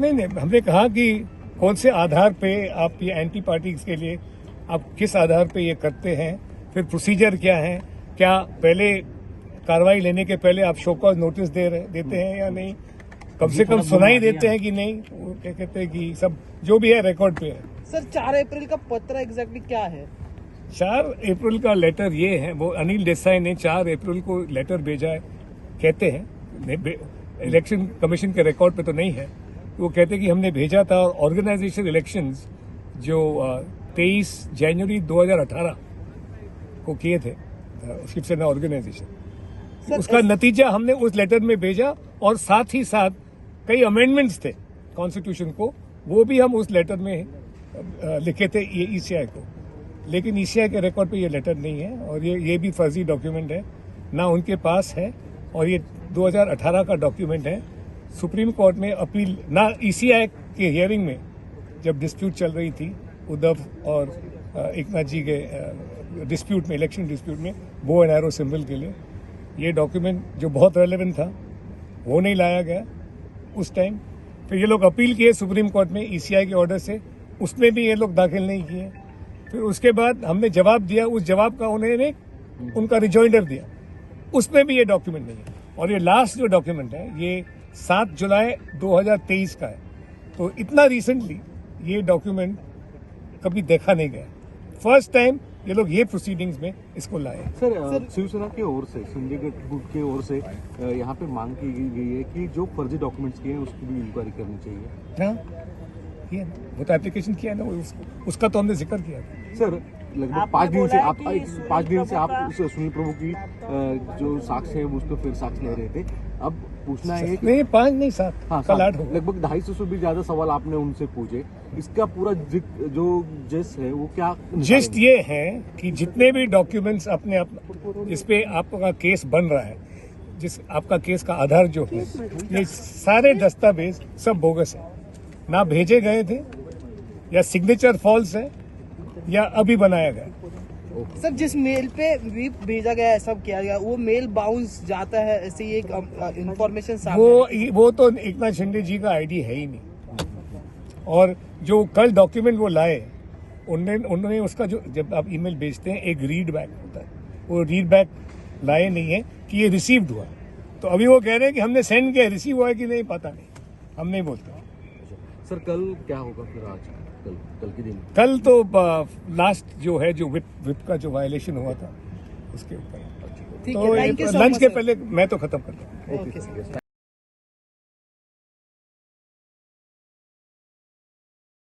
नहीं, हमने कहा कि कौन से आधार पे आप ये एंटी पार्टी के लिए आप किस आधार पे ये करते हैं, फिर प्रोसीजर क्या है, क्या पहले कार्रवाई लेने के पहले आप शो कॉज नोटिस देते हैं या नहीं, कम से कम सुनाई देते हैं कि नहीं, वो क्या कहते हैं कि सब जो भी है रिकॉर्ड पे है। सर 4 अप्रैल का पत्र एग्जैक्टली क्या है? 4 अप्रैल का लेटर ये है, वो अनिल देसाई ने 4 अप्रैल को लेटर भेजा है, कहते हैं इलेक्शन कमीशन के रिकॉर्ड पे तो नहीं है, वो कहते हैं कि हमने भेजा था और ऑर्गेनाइजेशन इलेक्शंस जो 23 जनवरी 2018 को किए थे शिवसेना ऑर्गेनाइजेशन, उसका नतीजा हमने उस लेटर में भेजा और साथ ही साथ कई अमेंडमेंट्स थे कॉन्स्टिट्यूशन को, वो भी हम उस लेटर में लिखे थे ये ईसीआई को, लेकिन ईसीआई के रिकॉर्ड पे ये लेटर नहीं है और ये भी फर्जी डॉक्यूमेंट है, ना उनके पास है और ये 2018 का डॉक्यूमेंट है। सुप्रीम कोर्ट में अपील ना ईसीआई के हियरिंग में जब डिस्प्यूट चल रही थी उद्धव और एकनाथ जी के डिस्प्यूट में, इलेक्शन डिस्प्यूट में बो एंड एरो सिंबल के लिए, ये डॉक्यूमेंट जो बहुत रेलेवेंट था वो नहीं लाया गया उस टाइम। फिर ये लोग अपील किए सुप्रीम कोर्ट में ईसीआई के ऑर्डर से, उसमें भी ये लोग दाखिल नहीं किए। फिर उसके बाद हमने जवाब दिया, उस जवाब का उन्होंने उनका रिजॉइंडर दिया, उसमें भी ये डॉक्यूमेंट नहीं है। और ये लास्ट जो डॉक्यूमेंट है ये 7 जुलाई 2023 का है, तो इतना रिसेंटली ये डॉक्यूमेंट कभी देखा नहीं गया। फर्स्ट टाइम ये लोग ये प्रोसीडिंग्स में इसको लाए। सर शिवसेना की ओर से, संजय गुट की ओर से यहाँ पे मांग की गई है कि जो फर्जी डॉक्यूमेंट्स किए हैं उसकी भी इंक्वायरी करनी चाहिए। हाँ, किया वो तो एप्लीकेशन किया ना, उसका तो हमने जिक्र किया। सर लगभग 5 दिन से आप सुनील प्रभु की जो साक्ष्य है उस पर फिर साक्ष्य ले रहे थे, अब पूछना है कि नहीं 5 नहीं 7, हाँ, कल 8 हो, लगभग 250 से भी ज्यादा सवाल आपने उनसे पूछे, इसका पूरा जो जिस्ट है वो क्या? जिस्ट ये है कि जितने भी डॉक्यूमेंट्स अपने जिस पे आपका केस बन रहा है, जिस आपका केस का आधार जो है, ये सारे दस्तावेज सब बोगस है, ना भेजे गए थे या सिग्नेचर फॉल्स है या अभी बनाया गया। सर जिस मेल पे व्हीप भेजा गया है, सब किया गया, वो मेल बाउंस जाता है, ऐसी एक इंफॉर्मेशन वो तो एकनाथ शिंदे जी का आईडी है ही नहीं। और जो कल डॉक्यूमेंट वो लाए, उन्होंने उसका जो, जब आप ईमेल भेजते हैं एक रीड बैक होता है, वो रीड बैक लाए नहीं है कि ये रिसीव्ड हुआ, तो अभी वो कह रहे हैं कि हमने सेंड किया, रिसीव हुआ है कि नहीं पता नहीं, हम नहीं बोलते। सर कल क्या होगा फिर? आज कल के दिन कल तो लास्ट जो है, जो विप का जो वायलेशन हुआ था उसके ऊपर, तो लंच के पहले मैं तो खत्म कर दूँ।